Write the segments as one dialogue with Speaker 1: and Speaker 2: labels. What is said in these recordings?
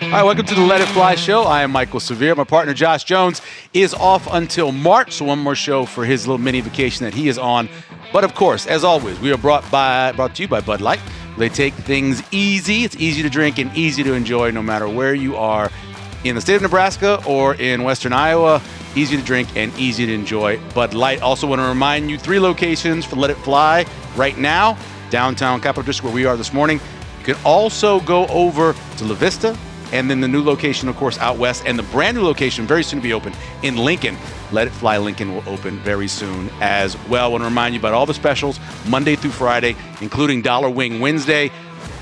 Speaker 1: All right, welcome to the Let It Fly show. I am Michael Severe. My partner, Josh Jones, is off until March, so one more show for his little mini vacation that he is on. But, of course, as always, we are brought to you by Bud Light. They take things easy. It's easy to drink and easy to enjoy no matter where you are in the state of Nebraska or in western Iowa. Easy to drink and easy to enjoy. Bud Light. Also want to remind you, 3 locations for Let It Fly right now. Downtown Capital District, where we are this morning. You can also go over to La Vista, and then the new location, of course, out west, and the brand new location very soon to be open in Lincoln. Let It Fly Lincoln will open very soon as well. I want to remind you about all the specials Monday through Friday, including Dollar Wing Wednesday.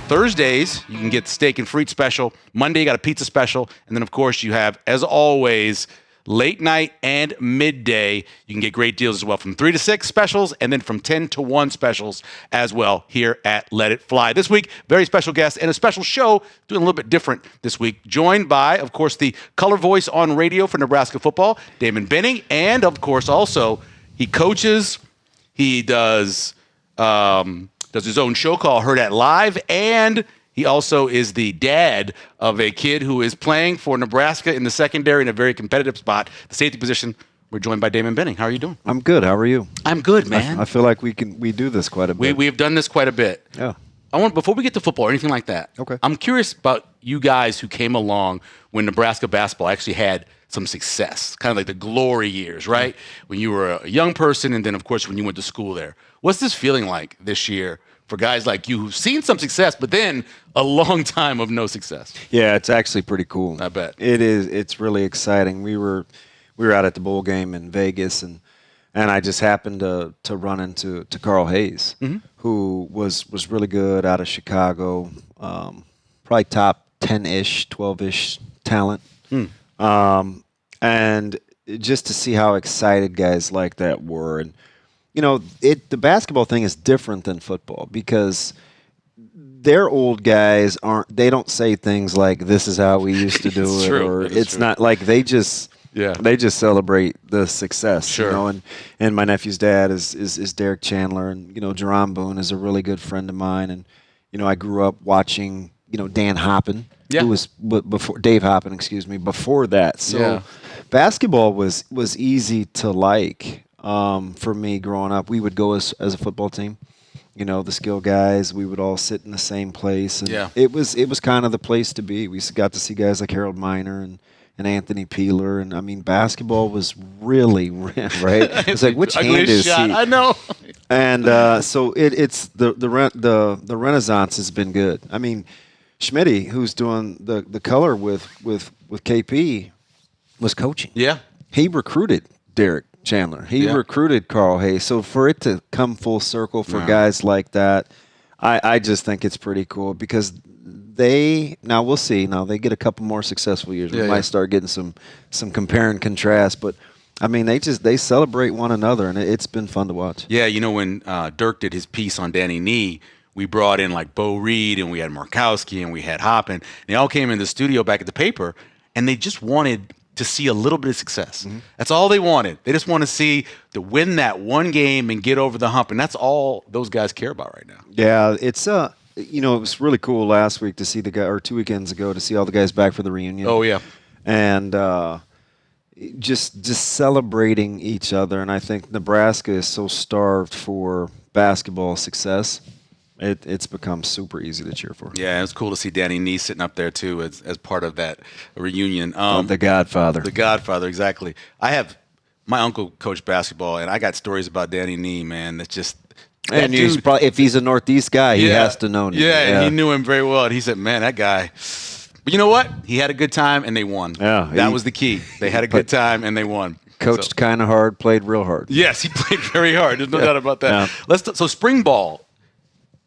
Speaker 1: Thursdays, you can get the steak and frites special. Monday, you got a pizza special. And then, of course, you have, as always, late night and midday. You can get great deals as well from 3 to 6 specials and then from 10 to 1 specials as well here at Let It Fly. This week, very special guest and a special show doing a little bit different this week. Joined by, of course, the color voice on radio for Nebraska football, Damon Benning. And, of course, also he coaches, he does his own show called Heard at Live, and he also is the dad of a kid who is playing for Nebraska in the secondary in a very competitive spot, the safety position. We're joined by Damon Benning. How are you doing?
Speaker 2: I'm good. How are you?
Speaker 1: I'm good, man.
Speaker 2: I feel like we do this quite a bit.
Speaker 1: We have done this quite a bit.
Speaker 2: Yeah.
Speaker 1: Before we get to football or anything like that,
Speaker 2: okay,
Speaker 1: I'm curious about you guys who came along when Nebraska basketball actually had some success, kind of like the glory years, right? When you were a young person and then, of course, when you went to school there. What's this feeling like this year for guys like you who've seen some success, but then a long time of no success?
Speaker 2: Yeah, it's actually pretty cool.
Speaker 1: I bet.
Speaker 2: It is. It's really exciting. We were out at the bowl game in Vegas, and I just happened to run into Carl Hayes, who was really good out of Chicago, probably top 10-ish, 12-ish talent. And just to see how excited guys like that were. And you know, the basketball thing is different than football because their old guys they don't say things like "this is how we used to do it," or it's true. Not like they just celebrate the success.
Speaker 1: Sure.
Speaker 2: You know, and my nephew's dad is Derek Chandler, and you know, Jerron Boone is a really good friend of mine, and you know, I grew up watching Dan Hoppin, who was before Dave Hoppin, before that. So basketball was easy to like. For me growing up, we would go as a football team. You know, the skill guys, we would all sit in the same place. And it was kind of the place to be. We got to see guys like Harold Miner and Anthony Peeler. And, I mean, basketball was really, right? It's like, which hand is he?
Speaker 1: I know.
Speaker 2: And so it's the renaissance has been good. I mean, Schmitty, who's doing the color with KP, was coaching.
Speaker 1: Yeah.
Speaker 2: He recruited Derek Chandler. He recruited Carl Hayes. So for it to come full circle for guys like that, I just think it's pretty cool because now we'll see. Now they get a couple more successful years. We might start getting some compare and contrast, but I mean they celebrate one another and it's been fun to watch.
Speaker 1: Yeah, you know when Dirk did his piece on Danny Nee, we brought in like Bo Reed and we had Markowski and we had Hoppin. They all came in the studio back at the paper and they just wanted to see a little bit of success. That's all they wanted. They just want to win that one game and get over the hump, and that's all those guys care about right now.
Speaker 2: Yeah, it's it was really cool last week to see the guy, or 2 weekends ago to see all the guys back for the reunion.
Speaker 1: Oh yeah,
Speaker 2: and just celebrating each other. And I think Nebraska is so starved for basketball success. It's become super easy to cheer for.
Speaker 1: Yeah, it's cool to see Danny Nee sitting up there, too, as part of that reunion.
Speaker 2: The Godfather.
Speaker 1: The Godfather, exactly. My uncle coached basketball, and I got stories about Danny Nee, man. That's just –
Speaker 2: and he's probably, if he's a Northeast guy, he has to know him.
Speaker 1: Yeah, and he knew him very well. And he said, man, that guy – but you know what? He had a good time, and they won.
Speaker 2: Yeah,
Speaker 1: that was the key. They had a good time, and they won.
Speaker 2: Coached kind of hard, played real hard.
Speaker 1: Yes, he played very hard. There's no doubt about that. Yeah. So spring ball.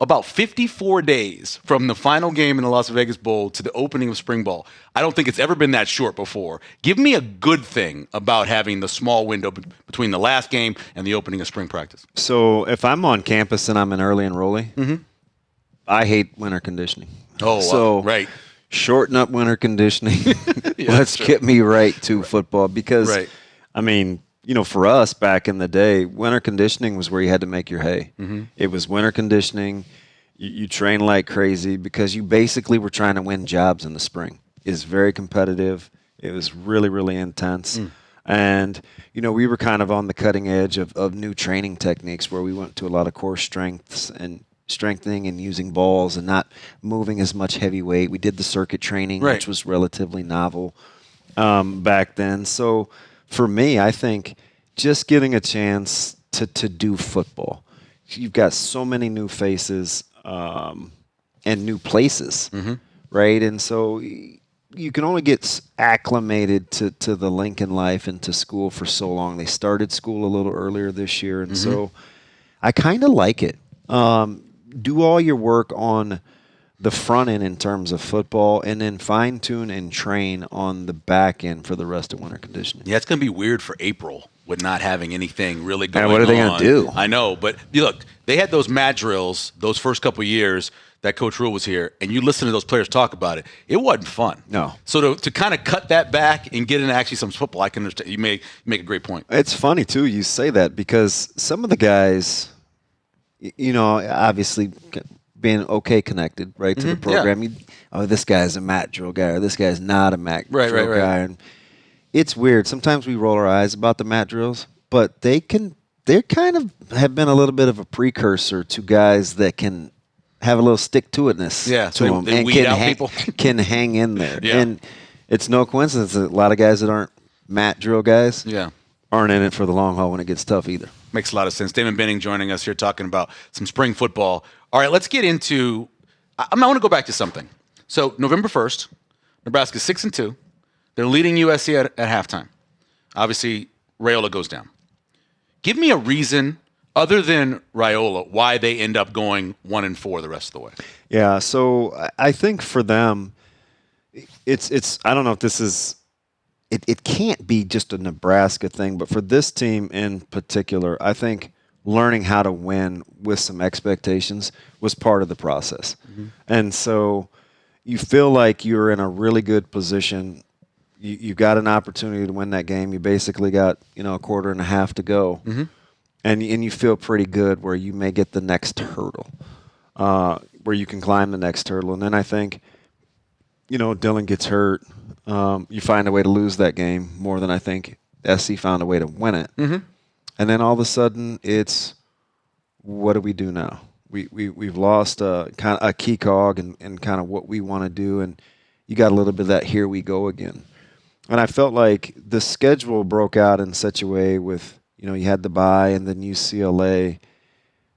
Speaker 1: About 54 days from the final game in the Las Vegas Bowl to the opening of spring ball. I don't think it's ever been that short before. Give me a good thing about having the small window between the last game and the opening of spring practice.
Speaker 2: So if I'm on campus and I'm an early enrollee, I hate winter conditioning.
Speaker 1: Oh,
Speaker 2: so
Speaker 1: right.
Speaker 2: Shorten up winter conditioning. Let's get me right to football because, I mean, you know, for us back in the day, winter conditioning was where you had to make your hay. It was winter conditioning. You train like crazy because you basically were trying to win jobs in the spring. is very competitive. It was really, really intense. And, we were kind of on the cutting edge of new training techniques where we went to a lot of core strengths and strengthening and using balls and not moving as much heavy weight. We did the circuit training, which was relatively novel back then. So for me, I think just getting a chance to do football. You've got so many new faces and new places, right? And so you can only get acclimated to the Lincoln life and to school for so long. They started school a little earlier this year, and so I kind of like it. Do all your work on the front end in terms of football, and then fine-tune and train on the back end for the rest of winter conditioning.
Speaker 1: Yeah, it's going to be weird for April with not having anything really going on.
Speaker 2: What are they going to do?
Speaker 1: I know, but look, they had those mat drills those first couple of years that Coach Rule was here, and you listen to those players talk about it. It wasn't fun.
Speaker 2: No.
Speaker 1: So to kind of cut that back and get into actually some football, I can understand. You make a great point.
Speaker 2: It's funny, too, you say that, because some of the guys, obviously being okay connected, right, to the program. Yeah. This guy's a mat drill guy, or this guy's not a mat drill guy. And it's weird. Sometimes we roll our eyes about the mat drills, but they kind of have been a little bit of a precursor to guys that can have a little stick-to-itness to them and
Speaker 1: weed out people.
Speaker 2: Can hang in there.
Speaker 1: Yeah.
Speaker 2: And it's no coincidence that a lot of guys that aren't mat drill guys aren't in it for the long haul when it gets tough either.
Speaker 1: Makes a lot of sense. Damon Benning joining us here talking about some spring football. All right, let's get into – I want to go back to something. So November 1st, Nebraska's 6-2. They're leading USC at halftime. Obviously, Raiola goes down. Give me a reason other than Raiola why they end up going 1-4 the rest of the way.
Speaker 2: Yeah, so I think for them, it's I don't know if this is – it can't be just a Nebraska thing, but for this team in particular, I think – learning how to win with some expectations was part of the process. And so you feel like you're in a really good position. You got an opportunity to win that game. You basically got, a quarter and a half to go. And you feel pretty good where you may get the next hurdle, where you can climb the next hurdle. And then I think, Dylan gets hurt. You find a way to lose that game more than I think SC found a way to win it. And then all of a sudden, it's what do we do now? We've lost kind of a key cog and kind of what we want to do, and you got a little bit of that here we go again. And I felt like the schedule broke out in such a way with, you had the bye and then UCLA,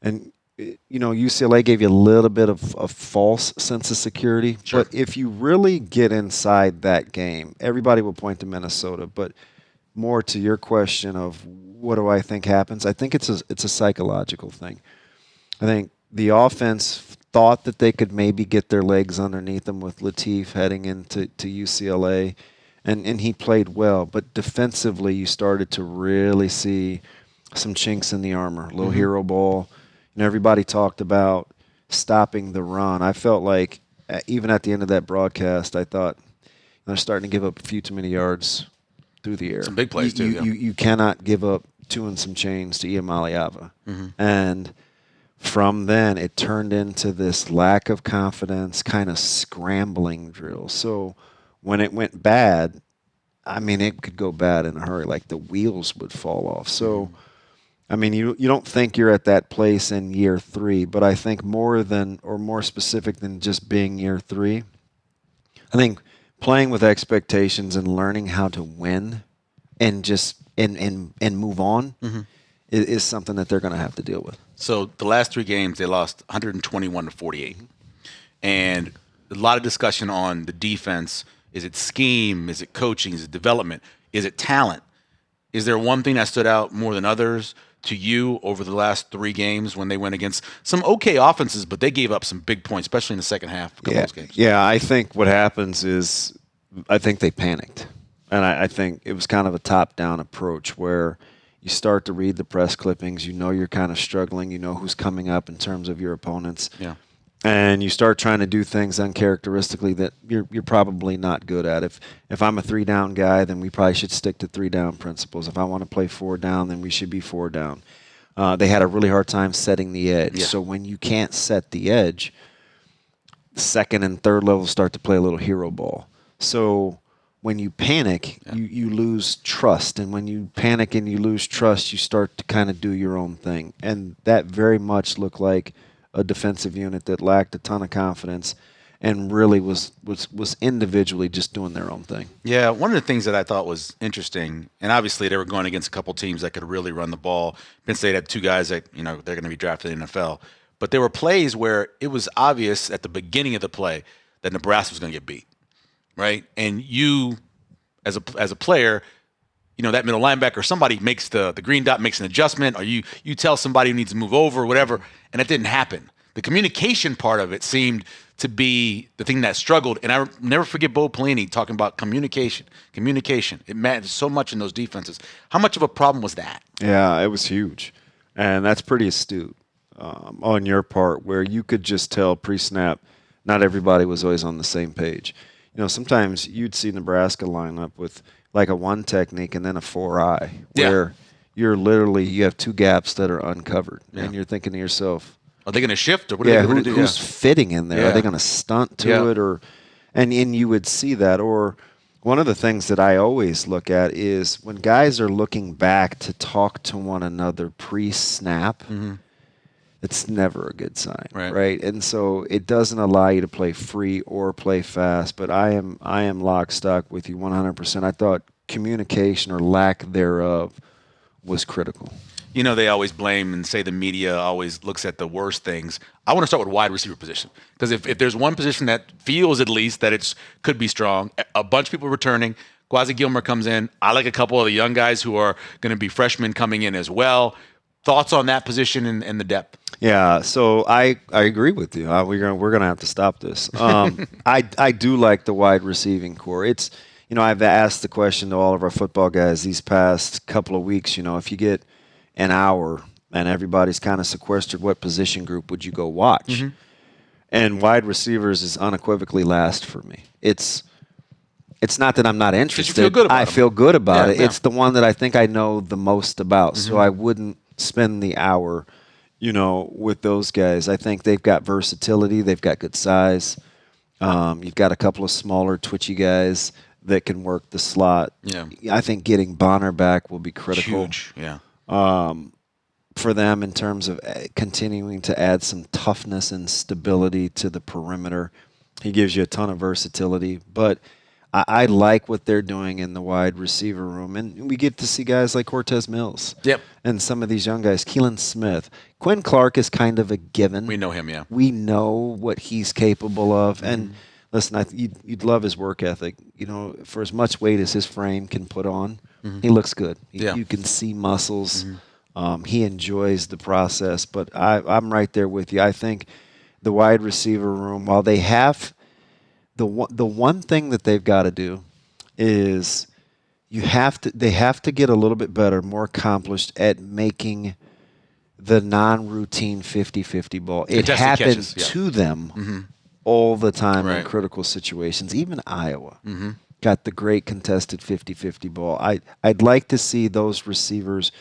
Speaker 2: and UCLA gave you a little bit of a false sense of security.
Speaker 1: Sure.
Speaker 2: But if you really get inside that game, everybody will point to Minnesota, but more to your question of what do I think happens, I think it's a psychological thing. I think the offense thought that they could maybe get their legs underneath them with Latif heading into UCLA, and he played well. But defensively, you started to really see some chinks in the armor, a little hero ball. Everybody talked about stopping the run. I felt like even at the end of that broadcast, I thought they're starting to give up a few too many yards through the air.
Speaker 1: Some big plays, too.
Speaker 2: You cannot give up 2 and some change to Iamaleava. And from then, it turned into this lack of confidence, kind of scrambling drill. So when it went bad, it could go bad in a hurry. Like the wheels would fall off. So, you don't think you're at that place in year 3, but I think more specific than just being year 3, I think playing with expectations and learning how to win and just and move on is something that they're going to have to deal with.
Speaker 1: So the last 3 games, they lost 121-48. And a lot of discussion on the defense. Is it scheme? Is it coaching? Is it development? Is it talent? Is there one thing that stood out more than others to you over the last 3 games when they went against some okay offenses, but they gave up some big points, especially in the second half of those games?
Speaker 2: Yeah, I think what happens is I think they panicked. And I think it was kind of a top-down approach where you start to read the press clippings. You're kind of struggling. You know who's coming up in terms of your opponents.
Speaker 1: Yeah.
Speaker 2: And you start trying to do things uncharacteristically that you're probably not good at. If I'm a 3-down guy, then we probably should stick to 3-down principles. If I want to play 4 down, then we should be 4 down. They had a really hard time setting the edge. Yeah. So when you can't set the edge, the second and third levels start to play a little hero ball. So when you panic, you lose trust. And when you panic and you lose trust, you start to kind of do your own thing. And that very much looked like a defensive unit that lacked a ton of confidence and really was individually just doing their own thing.
Speaker 1: Yeah, one of the things that I thought was interesting, and obviously they were going against a couple teams that could really run the ball. Penn State had two guys that, they're going to be drafted in the NFL. But there were plays where it was obvious at the beginning of the play that Nebraska was going to get beat, right? And you, as a player, that middle linebacker, somebody makes the green dot makes an adjustment, or you tell somebody who needs to move over or whatever, and it didn't happen. The communication part of it seemed to be the thing that struggled. And I never forget Bo Pelini talking about communication. It matters so much in those defenses. How much of a problem was that?
Speaker 2: Yeah, it was huge. And that's pretty astute on your part, where you could just tell pre-snap not everybody was always on the same page. Sometimes you'd see Nebraska line up with like a one technique and then a 4-eye, where you have two gaps that are uncovered. Yeah. And you're thinking to yourself,
Speaker 1: are they going to shift, or what are they going to do?
Speaker 2: Who's fitting in there?
Speaker 1: Yeah.
Speaker 2: Are they going to stunt to it, and you would see that. Or one of the things that I always look at is when guys are looking back to talk to one another pre-snap. Mm-hmm. It's never a good sign, right? And so it doesn't allow you to play free or play fast. But I am lock stock with you 100%. I thought communication or lack thereof was critical.
Speaker 1: They always blame and say the media always looks at the worst things. I want to start with wide receiver position, because if there's one position that feels at least that it could be strong, a bunch of people returning. Quasi Gilmer comes in. I like a couple of the young guys who are going to be freshmen coming in as well. Thoughts on that position and the depth?
Speaker 2: Yeah, so I agree with you. We're gonna have to stop this. I do like the wide receiving core. It's I've asked the question to all of our football guys these past couple of weeks. If you get an hour and everybody's kind of sequestered, what position group would you go watch? Mm-hmm. And wide receivers is unequivocally last for me. It's not that I'm not interested.
Speaker 1: You feel good about
Speaker 2: I feel good about it.
Speaker 1: Yeah.
Speaker 2: It's the one that I think I know the most about. Mm-hmm. So I wouldn't spend the hour, with those guys. I think they've got versatility. They've got good size. You've got a couple of smaller, twitchy guys that can work the slot.
Speaker 1: Yeah.
Speaker 2: I think getting Bonner back will be critical.
Speaker 1: Huge, yeah.
Speaker 2: For them in terms of continuing to add some toughness and stability to the perimeter. He gives you a ton of versatility, but I like what they're doing in the wide receiver room. And we get to see guys like Cortez Mills.
Speaker 1: Yep.
Speaker 2: And some of these young guys, Keelan Smith. Quinn Clark is kind of a given.
Speaker 1: We know him, yeah.
Speaker 2: We know what he's capable of. Mm-hmm. And listen, you'd love his work ethic. For as much weight as his frame can put on, mm-hmm. he looks good. You can see muscles. Mm-hmm. He enjoys the process. But I'm right there with you. I think the wide receiver room, while they have – the one thing that they've got to do is they have to get a little bit better, more accomplished at making the non-routine 50-50 ball. It happens to them mm-hmm. all the time in critical situations. Even Iowa mm-hmm. got the great contested 50-50 ball. I'd like to see those receivers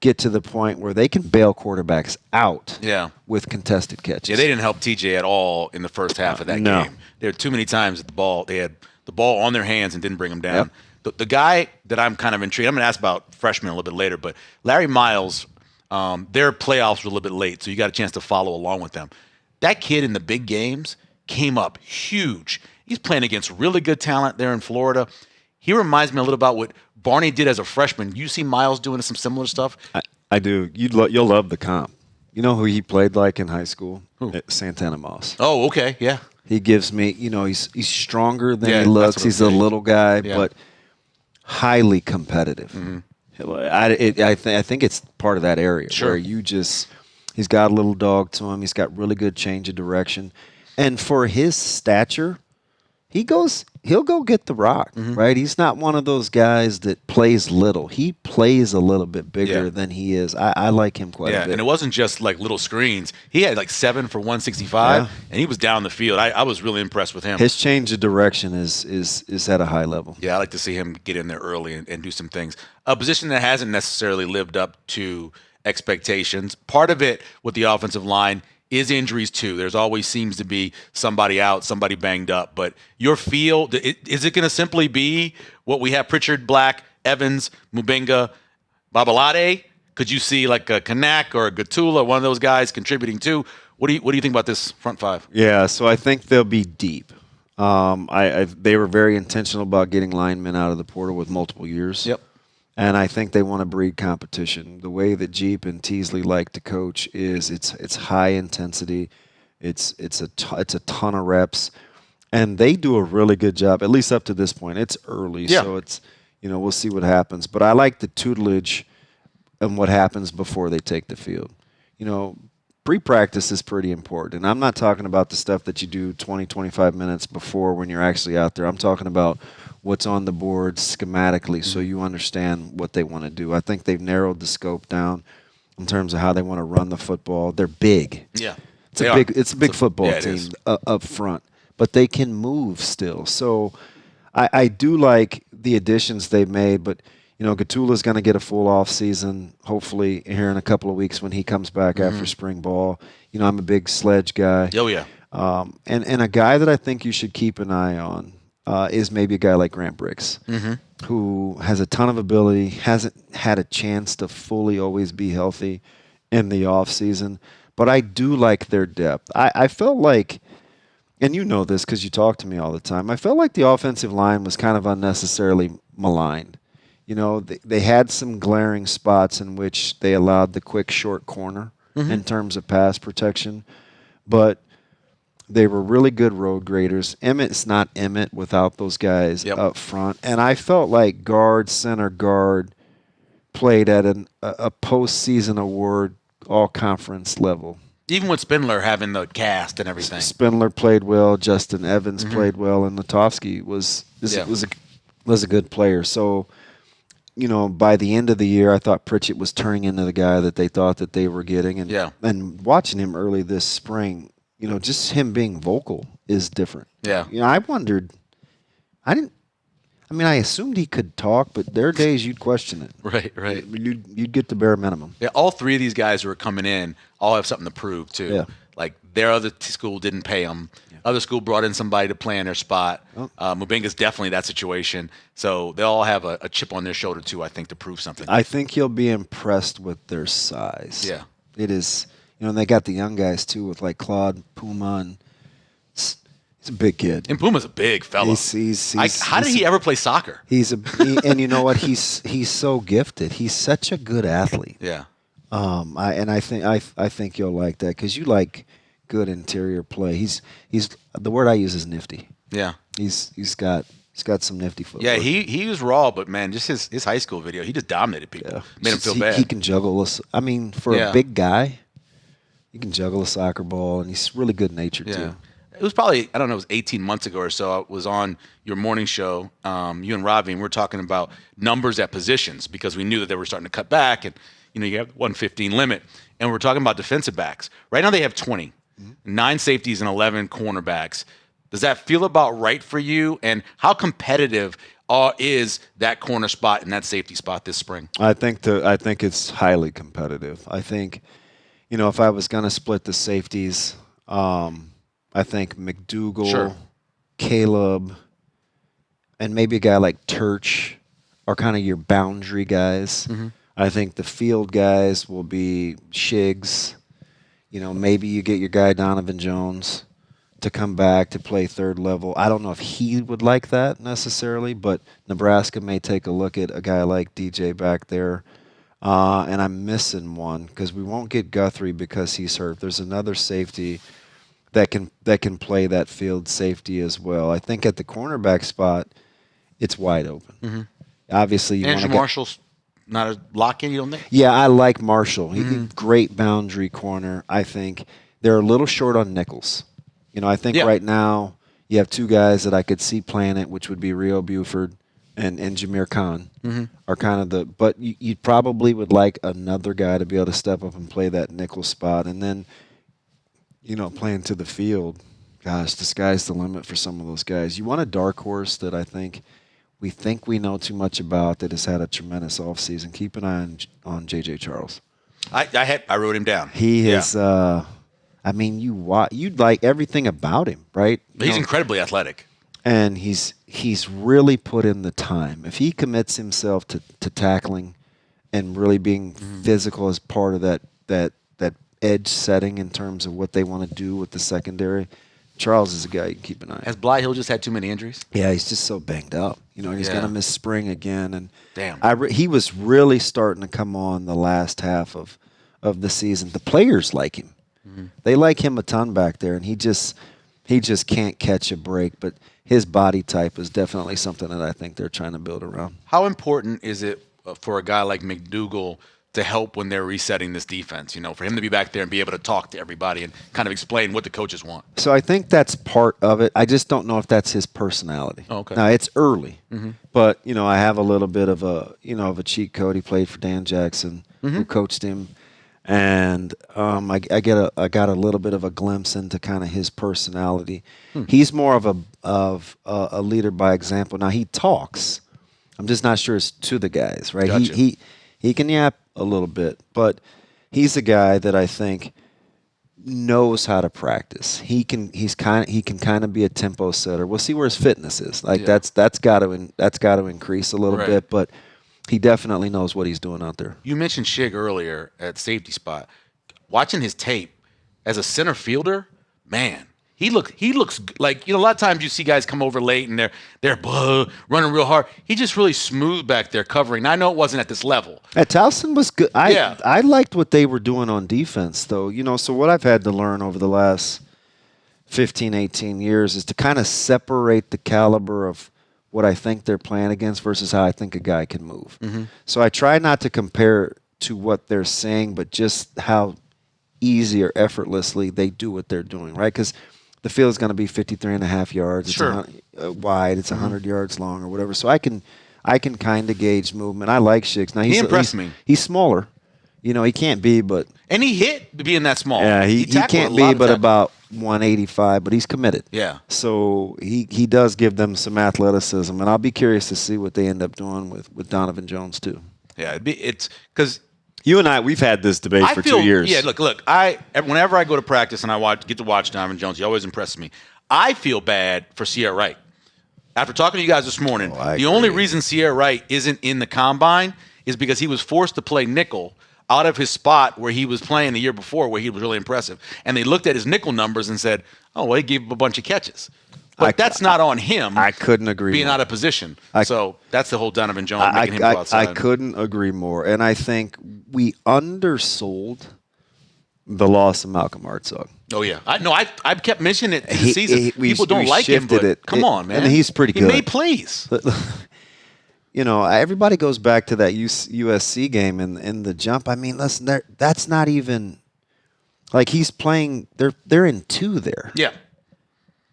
Speaker 2: get to the point where they can bail quarterbacks out with contested catches.
Speaker 1: Yeah, they didn't help TJ at all in the first half of that game. There were too many times that they had the ball on their hands and didn't bring them down. Yep. The guy that I'm kind of intrigued, I'm going to ask about freshmen a little bit later, but Larry Miles, their playoffs were a little bit late, so you got a chance to follow along with them. That kid in the big games came up huge. He's playing against really good talent there in Florida. He reminds me a little about what Barney did as a freshman. You see Miles doing some similar stuff?
Speaker 2: I do. You'll love the comp. You know who he played like in high school?
Speaker 1: Who?
Speaker 2: Santana Moss.
Speaker 1: Oh, okay, yeah.
Speaker 2: He gives me, he's stronger than he looks. He's a little guy, but highly competitive. Mm-hmm. I think it's part of that area where he's got a little dog to him. He's got really good change of direction. And for his stature, he'll go get the rock, mm-hmm. right? He's not one of those guys that plays little. He plays a little bit bigger than he is. I like him quite a bit.
Speaker 1: And it wasn't just like little screens. He had like 7 for 165, and he was down the field. I was really impressed with him.
Speaker 2: His change of direction is at a high level.
Speaker 1: Yeah, I like to see him get in there early and do some things. A position that hasn't necessarily lived up to expectations. Part of it with the offensive line, is injuries too. There's always seems to be somebody out, somebody banged up. But your feel, is it going to simply be what we have: Pritchard, Black, Evans, Mubenga, Babalade? Could you see like a Kanak or a Gatula, one of those guys contributing too? What do you think about this front five?
Speaker 2: Yeah, so I think they'll be deep. They were very intentional about getting linemen out of the portal with multiple years.
Speaker 1: Yep.
Speaker 2: And I think they want to breed competition. The way that Jeep and Teasley like to coach is it's high intensity. It's a ton of reps, and they do a really good job. At least up to this point, it's early, so it's we'll see what happens. But I like the tutelage and what happens before they take the field. Pre-practice is pretty important. And I'm not talking about the stuff that you do 20, 25 minutes before when you're actually out there. I'm talking about what's on the board schematically so you understand what they want to do. I think they've narrowed the scope down in terms of how they want to run the football. They're big.
Speaker 1: Yeah.
Speaker 2: It's a big football team up front. But they can move still. So I do like the additions they've made, but Gatula's going to get a full off season, hopefully here in a couple of weeks when he comes back after spring ball. I'm a big Sledge guy.
Speaker 1: Oh yeah.
Speaker 2: And a guy that I think you should keep an eye on is maybe a guy like Grant Briggs, who has a ton of ability, hasn't had a chance to fully always be healthy in the off season, but I do like their depth. I felt like, and you know this because you talk to me all the time, I felt like the offensive line was kind of unnecessarily maligned. They had some glaring spots in which they allowed the quick short corner in terms of pass protection, but they were really good road graders. Emmett's not Emmett without those guys up front, and I felt like center guard played at a postseason award all-conference level.
Speaker 1: Even with Spindler having the cast and everything.
Speaker 2: Spindler played well, Justin Evans played well, and Latovsky was a good player. So, by the end of the year, I thought Pritchett was turning into the guy that they thought that they were getting. And watching him early this spring, just him being vocal is different.
Speaker 1: Yeah.
Speaker 2: I wondered, I assumed he could talk, but there are days you'd question it.
Speaker 1: Right.
Speaker 2: You'd get the bare minimum.
Speaker 1: Yeah, all three of these guys who are coming in all have something to prove, too.
Speaker 2: Yeah.
Speaker 1: Like, their other school didn't pay them. Yeah. Other school brought in somebody to play in their spot. Oh. Mubenga's definitely that situation. So they all have a chip on their shoulder, too, I think, to prove something.
Speaker 2: I think you'll be impressed with their size.
Speaker 1: Yeah.
Speaker 2: It is, and they got the young guys, too, with, like, Claude Puma. And he's a big kid.
Speaker 1: And Puma's a big fella. How did he ever play soccer?
Speaker 2: And you know what? He's so gifted. He's such a good athlete.
Speaker 1: Yeah.
Speaker 2: I think you'll like that because you like good interior play. He's the word I use is nifty.
Speaker 1: Yeah.
Speaker 2: He's got some nifty footwork.
Speaker 1: Yeah, he was raw, but man, just his high school video, he just dominated people. Yeah. Made him feel bad.
Speaker 2: He can juggle us. For a big guy, he can juggle a soccer ball, and he's really good natured too.
Speaker 1: It was probably, it was 18 months ago or so. I was on your morning show, you and Ravi, and we were talking about numbers at positions because we knew that they were starting to cut back, and you have 115 limit, and we're talking about defensive backs. Right now they have 20, 9 safeties and 11 cornerbacks. Does that feel about right for you? And how competitive is that corner spot and that safety spot this spring?
Speaker 2: I think it's highly competitive. I think, if I was going to split the safeties, I think McDougal, Caleb, and maybe a guy like Turch are kind of your boundary guys. I think the field guys will be Shiggs. Maybe you get your guy Donovan Jones to come back to play third level. I don't know if he would like that necessarily, but Nebraska may take a look at a guy like DJ back there. And I'm missing one because we won't get Guthrie because he's hurt. There's another safety that can play that field safety as well. I think at the cornerback spot, it's wide open. Obviously,
Speaker 1: Andrew Marshall's not a lock-in, you don't think?
Speaker 2: Yeah, I like Marshall. He's great boundary corner. I think they're a little short on nickels. I think right now you have 2 guys that I could see playing it, which would be Rio Buford and Jameer Khan are kind of but you probably would like another guy to be able to step up and play that nickel spot. And then, playing to the field, gosh, the sky's the limit for some of those guys. You want a dark horse that I think we know too much about that has had a tremendous offseason. keep an eye on J.J. Charles.
Speaker 1: I wrote him down.
Speaker 2: He is I mean, you like everything about him, right?
Speaker 1: He's incredibly athletic.
Speaker 2: And he's really put in the time. If he commits himself to tackling and really being physical as part of that edge setting in terms of what they want to do with the secondary, Charles is a guy you can keep an eye on.
Speaker 1: Has Bly Hill just had too many injuries?
Speaker 2: Yeah, he's just so banged up. He's going to miss spring again. And
Speaker 1: damn,
Speaker 2: he was really starting to come on the last half of the season. The players like him. They like him a ton back there, and he just can't catch a break. But his body type is definitely something that I think they're trying to build around.
Speaker 1: How important is it for a guy like McDougal to help when they're resetting this defense? For him to be back there and be able to talk to everybody and kind of explain what the coaches want.
Speaker 2: So I think that's part of it. I just don't know if that's his personality.
Speaker 1: Oh, okay.
Speaker 2: Now it's early, but I have a little bit of a cheat code. He played for Dan Jackson, who coached him. And I got a little bit of a glimpse into kind of his personality. He's more of a leader by example. Now he talks. I'm just not sure it's to the guys, right?
Speaker 1: Gotcha.
Speaker 2: He can yap a little bit, but he's a guy that I think knows how to practice. He can kind of be a tempo setter. We'll see where his fitness is. That's got to increase a little bit, but he definitely knows what he's doing out there.
Speaker 1: You mentioned Shig earlier at safety spot. Watching his tape as a center fielder, man, he looks like, a lot of times you see guys come over late and they're running real hard. He just really smooth back there covering. Now, I know it wasn't at this level.
Speaker 2: Towson was good. I liked what they were doing on defense, though. So what I've had to learn over the last 15, 18 years is to kind of separate the caliber of what I think they're playing against versus how I think a guy can move. So I try not to compare to what they're saying, but just how easy or effortlessly they do what they're doing, right? Because the field is going to be 53.5 yards.
Speaker 1: Sure.
Speaker 2: It's wide. It's 100 yards long or whatever. So I can kind of gauge movement. I like Shiggs. Now
Speaker 1: he impressed me.
Speaker 2: He's smaller. He can't be, but
Speaker 1: and he hit being that small.
Speaker 2: Yeah, he can't be, but about 185. But he's committed.
Speaker 1: Yeah.
Speaker 2: So he does give them some athleticism, and I'll be curious to see what they end up doing with Donovan Jones too.
Speaker 1: Yeah, it's because
Speaker 2: you and we've had this debate for 2 years.
Speaker 1: Yeah, look. Whenever I go to practice and I get to watch Donovan Jones, he always impresses me. I feel bad for Sierra Wright. After talking to you guys this morning, the only reason Sierra Wright isn't in the combine is because he was forced to play nickel out of his spot where he was playing the year before, where he was really impressive. And they looked at his nickel numbers and said, oh, well, he gave up a bunch of catches. But that's not on him.
Speaker 2: I couldn't agree
Speaker 1: being
Speaker 2: more.
Speaker 1: out of position. So that's the whole Donovan Jones making him go outside.
Speaker 2: I couldn't agree more. And I think we undersold the loss of Malcolm Hartzog.
Speaker 1: Oh, yeah. I've kept mentioning it this season. People don't like him, but come on, man.
Speaker 2: And he's pretty good.
Speaker 1: He made plays.
Speaker 2: Everybody goes back to that USC game in the jump. I mean, listen, that's not even like he's playing. They're in two there.
Speaker 1: Yeah,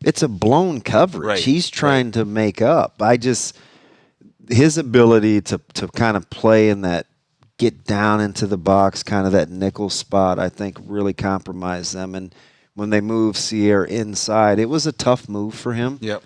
Speaker 2: it's a blown coverage.
Speaker 1: Right.
Speaker 2: He's trying to make up. His ability to kind of play in that, get down into the box, kind of that nickel spot, I think really compromised them. And when they moved Sierra inside, it was a tough move for him.
Speaker 1: Yep.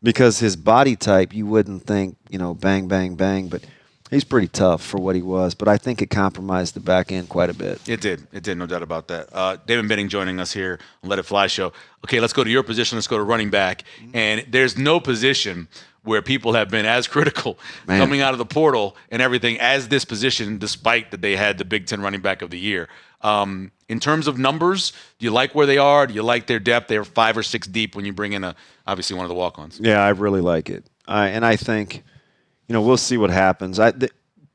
Speaker 2: Because his body type, you wouldn't think, bang, bang, bang, but he's pretty tough for what he was. But I think it compromised the back end quite a bit.
Speaker 1: It did, no doubt about that. Damon Benning joining us here on Let It Fly Show. Okay, let's go to your position. Let's go to running back. And there's no position where people have been as critical coming out of the portal and everything as this position, despite that they had the Big Ten running back of the year. In terms of numbers, do you like where they are? Do you like their depth? They're 5 or 6 deep when you bring in obviously one of the walk-ons.
Speaker 2: Yeah, I really like it. And I think, we'll see what happens.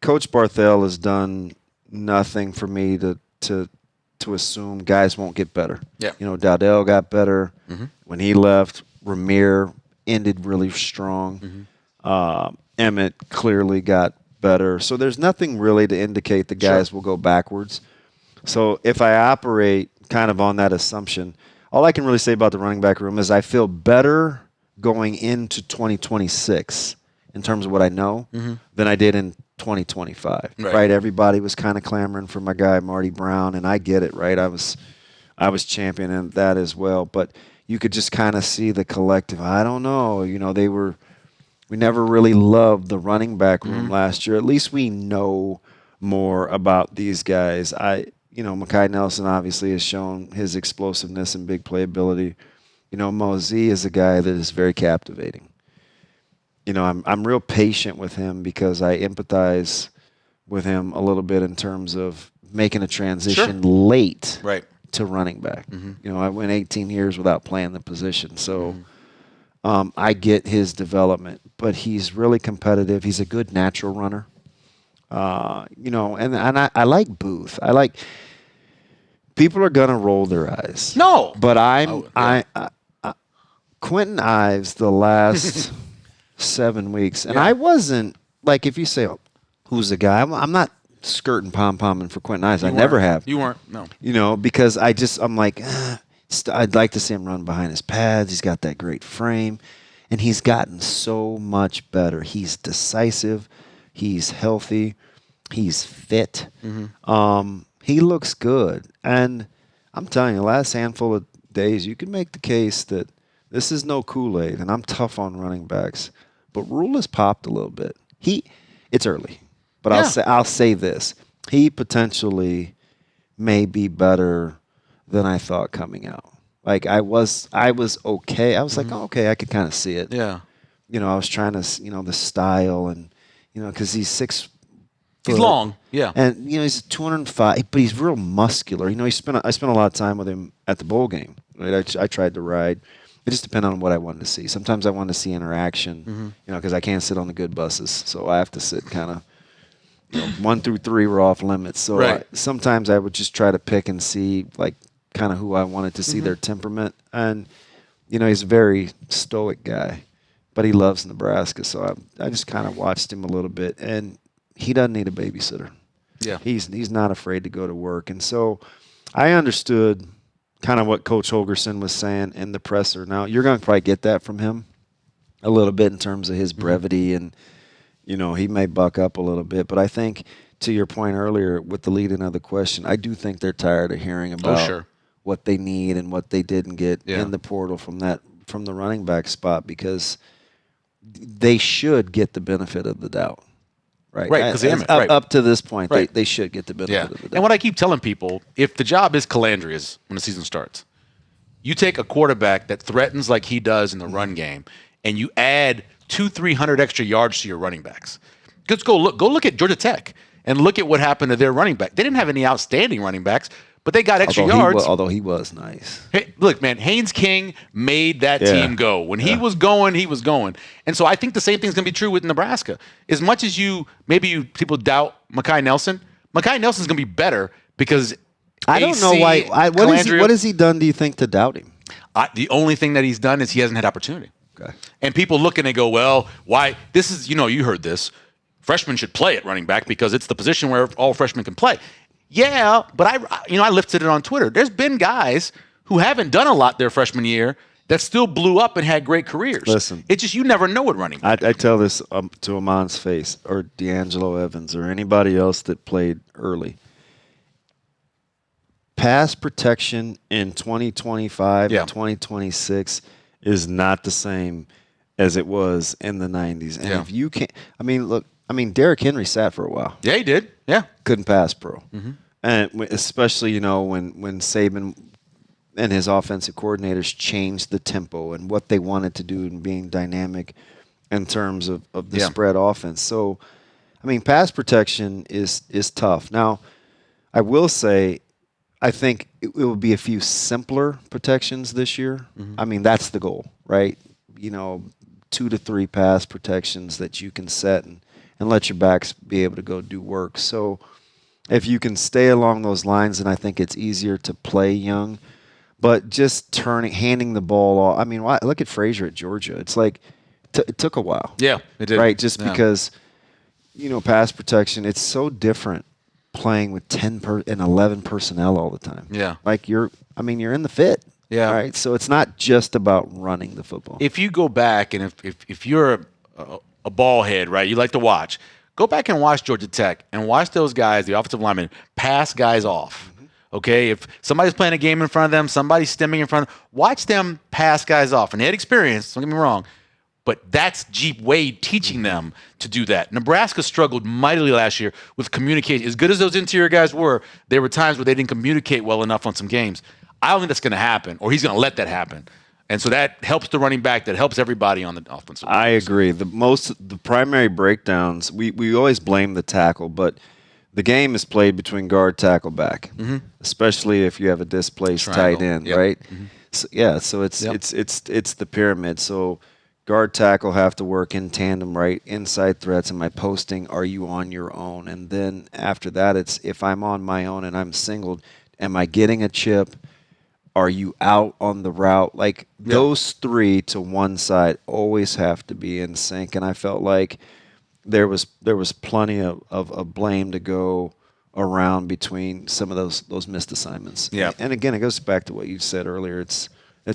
Speaker 2: Coach Barthel has done nothing for me to assume guys won't get better.
Speaker 1: Yeah.
Speaker 2: Dowdell got better. When he left. Ramir ended really strong. Emmett clearly got better. So there's nothing really to indicate the guys will go backwards. So if I operate kind of on that assumption, all I can really say about the running back room is I feel better going into 2026 in terms of what I know than I did in 2025. Right? Everybody was kind of clamoring for my guy Marty Brown, and I get it. Right, I was championing that as well. But you could just kind of see the collective. I don't know. We never really loved the running back room last year. At least we know more about these guys. Mekhi Nelson obviously has shown his explosiveness and big playability. Mozee is a guy that is very captivating. I'm real patient with him because I empathize with him a little bit in terms of making a transition late to running back. I went 18 years without playing the position, so I get his development. But he's really competitive. He's a good natural runner. And I like Booth. People are gonna roll their eyes.
Speaker 1: No,
Speaker 2: but Quentin Ives the last 7 weeks, and I wasn't like, if you say, who's the guy? I'm not skirting pom-pomming for Quentin Ives. I never have.
Speaker 1: You weren't, no.
Speaker 2: Because I'm like, I'd like to see him run behind his pads. He's got that great frame, and he's gotten so much better. He's decisive. He's healthy. He's fit. He looks good. And I'm telling you, the last handful of days, you can make the case that this is no Kool-Aid, and I'm tough on running backs. But Rule has popped a little bit. It's early, but I'll say this: he potentially may be better than I thought coming out. Like I was okay. I was like, oh, okay, I could kind of see it.
Speaker 1: Yeah.
Speaker 2: I was trying to, the style and, because he's 6 foot.
Speaker 1: He's long, yeah.
Speaker 2: And, he's 205, but he's real muscular. I spent a lot of time with him at the bowl game. Right? I tried to ride. It just depended on what I wanted to see. Sometimes I wanted to see interaction, because I can't sit on the good buses. So I have to sit kind of, 1 through 3 were off limits. So sometimes I would just try to pick and see, like, kind of who I wanted to see their temperament. And, he's a very stoic guy, but he loves Nebraska. So I just kind of watched him a little bit. And he doesn't need a babysitter.
Speaker 1: Yeah.
Speaker 2: He's not afraid to go to work. And so I understood kind of what Coach Holgerson was saying in the presser. Now, you're going to probably get that from him a little bit in terms of his brevity, and, he may buck up a little bit. But I think, to your point earlier with the lead-in of the question, I do think they're tired of hearing about what they need and what they didn't get in the portal from the running back spot, because they should get the benefit of the doubt. Right,
Speaker 1: because
Speaker 2: up to this point, they should get the benefit of the doubt.
Speaker 1: And what I keep telling people, if the job is Calandria's when the season starts, you take a quarterback that threatens like he does in the run game, and you add 200-300 extra yards to your running backs. Just go look at Georgia Tech and look at what happened to their running back. They didn't have any outstanding running backs, but they got extra yards.
Speaker 2: Although he was nice.
Speaker 1: Hey, look, man, Haynes King made that team go. When he was going, he was going. And so I think the same thing's going to be true with Nebraska. As much as people doubt Mekhi Nelson's going to be better because
Speaker 2: I don't know why. What has he done, do you think, to doubt him?
Speaker 1: The only thing that he's done is he hasn't had opportunity.
Speaker 2: Okay.
Speaker 1: And people look and they go, well, why? This is, you heard this. Freshmen should play at running back because it's the position where all freshmen can play. Yeah, but I lifted it on Twitter. There's been guys who haven't done a lot their freshman year that still blew up and had great careers.
Speaker 2: Listen,
Speaker 1: it's just you never know at running back.
Speaker 2: I tell this to Amon's face or D'Angelo Evans or anybody else that played early. Pass protection in 2025 and 2026 is not the same as it was in the 90s. And if you can't – look, Derrick Henry sat for a while.
Speaker 1: Yeah, he did. Yeah.
Speaker 2: Couldn't pass pro. And especially, when Saban and his offensive coordinators changed the tempo and what they wanted to do and being dynamic in terms of the spread offense. So, pass protection is tough. Now, I will say I think it will be a few simpler protections this year. That's the goal, right? 2 to 3 pass protections that you can set and let your backs be able to go do work. So if you can stay along those lines, then I think it's easier to play young. But just handing the ball off. Look at Frazier at Georgia. It's like it took a while.
Speaker 1: Yeah, it did.
Speaker 2: Right, just because, pass protection, it's so different playing with 10 and 11 personnel all the time.
Speaker 1: Yeah.
Speaker 2: Like you're in the fit.
Speaker 1: Yeah.
Speaker 2: Right? So it's not just about running the football.
Speaker 1: If you go back and if you're a ball head, right, you like to watch, go back and watch Georgia Tech and watch those guys, the offensive linemen, pass guys off. Okay? If somebody's playing a game in front of them, somebody's stemming in front of them, watch them pass guys off. And they had experience, don't get me wrong, But that's Jeep Wade teaching them to do that. Nebraska struggled mightily last year with communication. As good as those interior guys were, there were times where they didn't communicate well enough on some games. I don't think that's going to happen, or he's going to let that happen. And so that helps the running back. That helps everybody on the offensive line.
Speaker 2: I agree. The primary breakdowns, we always blame the tackle, but the game is played between guard, tackle, back, especially if you have a displaced tight end, right? So it's the pyramid. So guard, tackle have to work in tandem, right? Inside threats, am I posting? Are you on your own? And then after that, it's if I'm on my own and I'm singled, am I getting a chip? Are you out on the route? Like those three to one side always have to be in sync. And I felt like there was plenty of blame to go around between some of those missed assignments.
Speaker 1: Yeah.
Speaker 2: And again, it goes back to what you said earlier. It's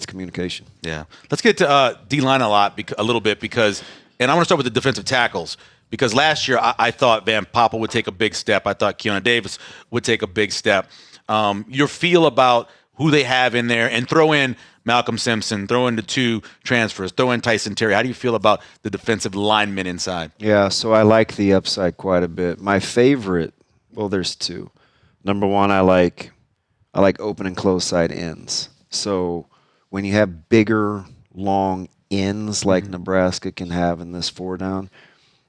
Speaker 2: communication.
Speaker 1: Yeah. Let's get to D-line a little bit because, and I want to start with the defensive tackles because last year I thought Van Poppel would take a big step. I thought Keanu Davis would take a big step. Your feel about who they have in there, and throw in Malcolm Simpson, throw in the two transfers, throw in Tyson Terry. How do you feel about the defensive linemen inside?
Speaker 2: Yeah, so I like the upside quite a bit. My favorite, well, there's two. Number one, I like open and close side ends. So when you have bigger, long ends like Nebraska can have in this 4-down,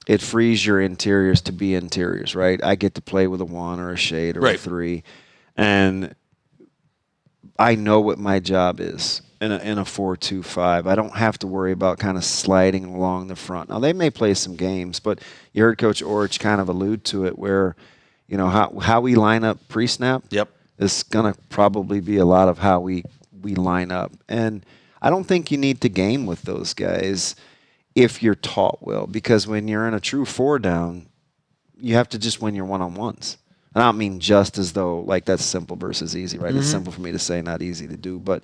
Speaker 2: it frees your interiors to be interiors, right? I get to play with a 1 or a shade or a 3. And I know what my job is in a 4-2-5. I don't have to worry about kind of sliding along the front. Now, they may play some games, but you heard Coach Orich kind of allude to it where, how we line up pre-snap is going to probably be a lot of how we line up. And I don't think you need to game with those guys if you're taught well, because when you're in a true 4-down, you have to just win your one-on-ones. And I don't mean just as though like that's simple versus easy, right? It's simple for me to say, not easy to do, but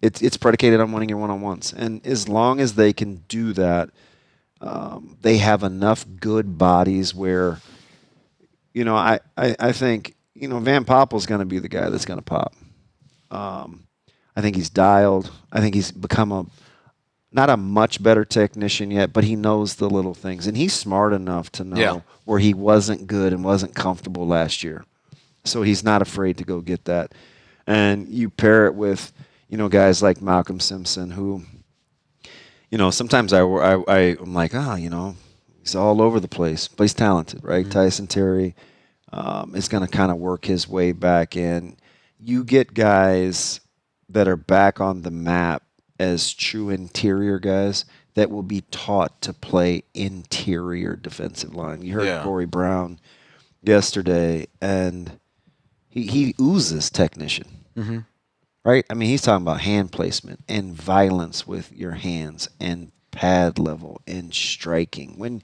Speaker 2: it's predicated on winning your one-on-ones. And as long as they can do that, they have enough good bodies where, I think, Van Poppel's going to be the guy that's going to pop. I think he's dialed. I think he's become not a much better technician yet, but he knows the little things. And he's smart enough to know where he wasn't good and wasn't comfortable last year. So he's not afraid to go get that. And you pair it with, guys like Malcolm Simpson who, sometimes I'm like, he's all over the place. But he's talented, right? Tyson Terry is going to kind of work his way back in. You get guys that are back on the map as true interior guys that will be taught to play interior defensive line. You heard Corey Brown yesterday, and he oozes technician, right? I mean, he's talking about hand placement and violence with your hands and pad level and striking. When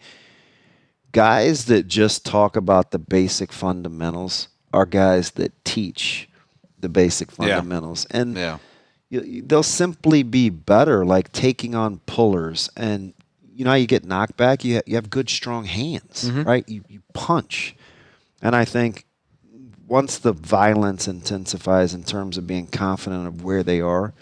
Speaker 2: guys that just talk about the basic fundamentals are guys that teach the basic fundamentals. And they'll simply be better, like taking on pullers. And how you get knocked back? You have good, strong hands, right? You punch. And I think once the violence intensifies in terms of being confident of where they are,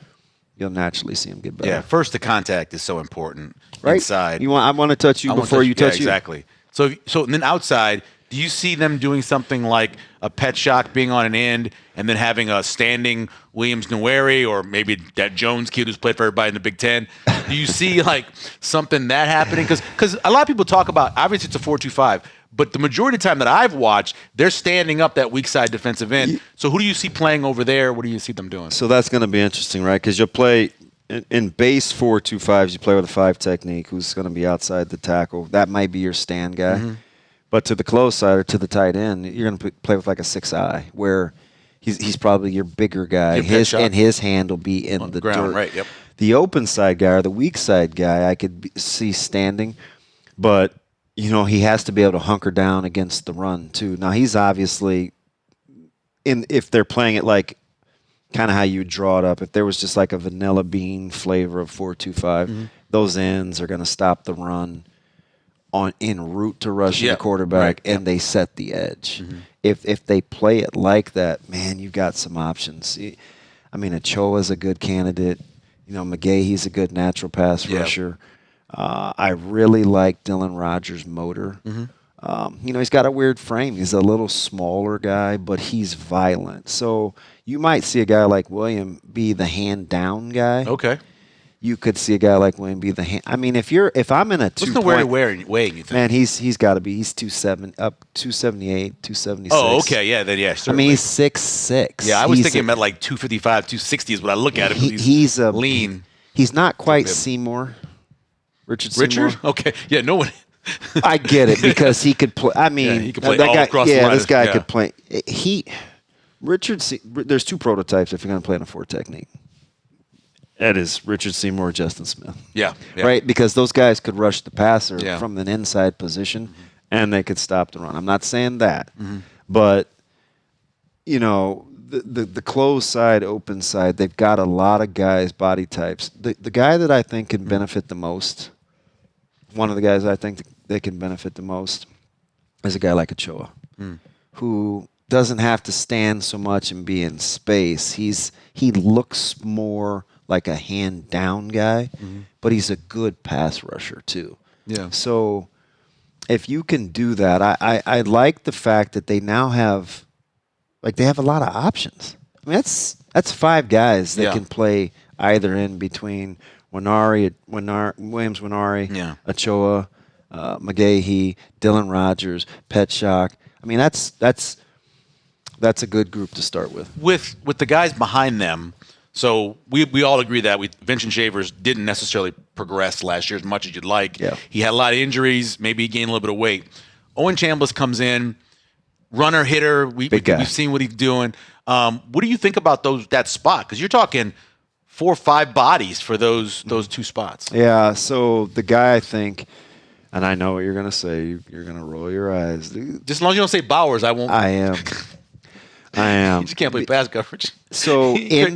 Speaker 2: you'll naturally see them get better.
Speaker 1: Yeah, first the contact is so important inside.
Speaker 2: I want to touch you before you touch you.
Speaker 1: Exactly. So then outside, do you see them doing something like a pet shock being on an end and then having a standing Williams Nwaneri or maybe that Jones kid who's played for everybody in the Big Ten? Do you see like something that happening? Because a lot of people talk about, obviously it's a 4-2-5, but the majority of the time that I've watched, they're standing up that weak side defensive end. So who do you see playing over there? What do you see them doing?
Speaker 2: So that's going to be interesting, right? Because you'll play in base 4-2-5s, you play with a 5 technique who's going to be outside the tackle. That might be your stand guy. But to the close side or to the tight end, you're going to play with like a 6-eye where he's probably your bigger guy. His hand will be in the
Speaker 1: ground,
Speaker 2: dirt.
Speaker 1: right? Yep.
Speaker 2: The open side guy or the weak side guy, I could see standing, but he has to be able to hunker down against the run too. Now he's obviously if they're playing it like kind of how you draw it up. If there was just like a vanilla bean flavor of 4-2-5, those ends are going to stop the run en route to rushing the quarterback, and they set the edge. If they play it like that, man, you've got some options. I mean, Ochoa's a good candidate. McGahee's a good natural pass rusher. I really like Dylan Rogers' motor. He's got a weird frame. He's a little smaller guy, but he's violent. So you might see a guy like William be the hand down guy.
Speaker 1: Okay.
Speaker 2: You could see a guy like William be the hand. I mean, if I'm in a 2
Speaker 1: What's the weighing, you think?
Speaker 2: Man, he's got to be. He's 278, 276.
Speaker 1: Oh, okay, yeah, then yeah. Certainly.
Speaker 2: I mean, he's 6'6".
Speaker 1: Yeah, I was thinking about like 255, 260 is what I look at him. He's lean.
Speaker 2: He's not quite Seymour. Richard Seymour.
Speaker 1: Okay, yeah, no one.
Speaker 2: I get it because he could play. I mean,
Speaker 1: he could play all across the line.
Speaker 2: This guy could play. There's 2 prototypes if you're going to play in a 4 technique. That is Richard Seymour or Justin Smith.
Speaker 1: Yeah.
Speaker 2: Right? Because those guys could rush the passer from an inside position, and they could stop the run. I'm not saying that. But, the closed side, open side, they've got a lot of guys, body types. The guy that I think can benefit the most, one of the guys I think that can benefit the most is a guy like Ochoa, who doesn't have to stand so much and be in space. He looks more like a hand down guy, but he's a good pass rusher too.
Speaker 1: Yeah.
Speaker 2: So if you can do that, I like the fact that they now have, they have a lot of options. I mean, that's 5 guys that can play either in between Williams, Winari, Ochoa, McGahee, Dylan Rogers, Petschok. I mean, that's a good group to start with.
Speaker 1: With the guys behind them. So we all agree that Vincent Shavers didn't necessarily progress last year as much as you'd like.
Speaker 2: Yeah.
Speaker 1: He had a lot of injuries. Maybe he gained a little bit of weight. Owen Chambliss comes in, runner, hitter. We've seen what he's doing. What do you think about that spot? Because you're talking 4 or 5 bodies for those 2 spots.
Speaker 2: Yeah. So the guy I think, and I know what you're going to say. You're going to roll your eyes.
Speaker 1: Just as long as you don't say Bowers, I won't.
Speaker 2: I am.
Speaker 1: You just can't play pass coverage.
Speaker 2: So in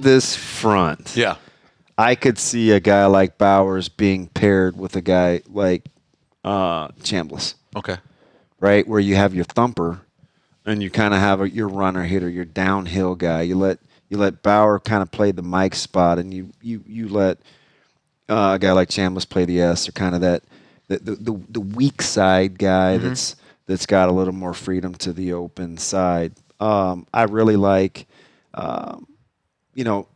Speaker 2: this front, I could see a guy like Bowers being paired with a guy like Chambliss.
Speaker 1: Okay.
Speaker 2: Right, where you have your thumper, and you kind of have your runner hitter, your downhill guy. You let Bauer kind of play the Mike spot, and you let a guy like Chambliss play the S, or kind of the weak side guy that's got a little more freedom to the open side. I really like, a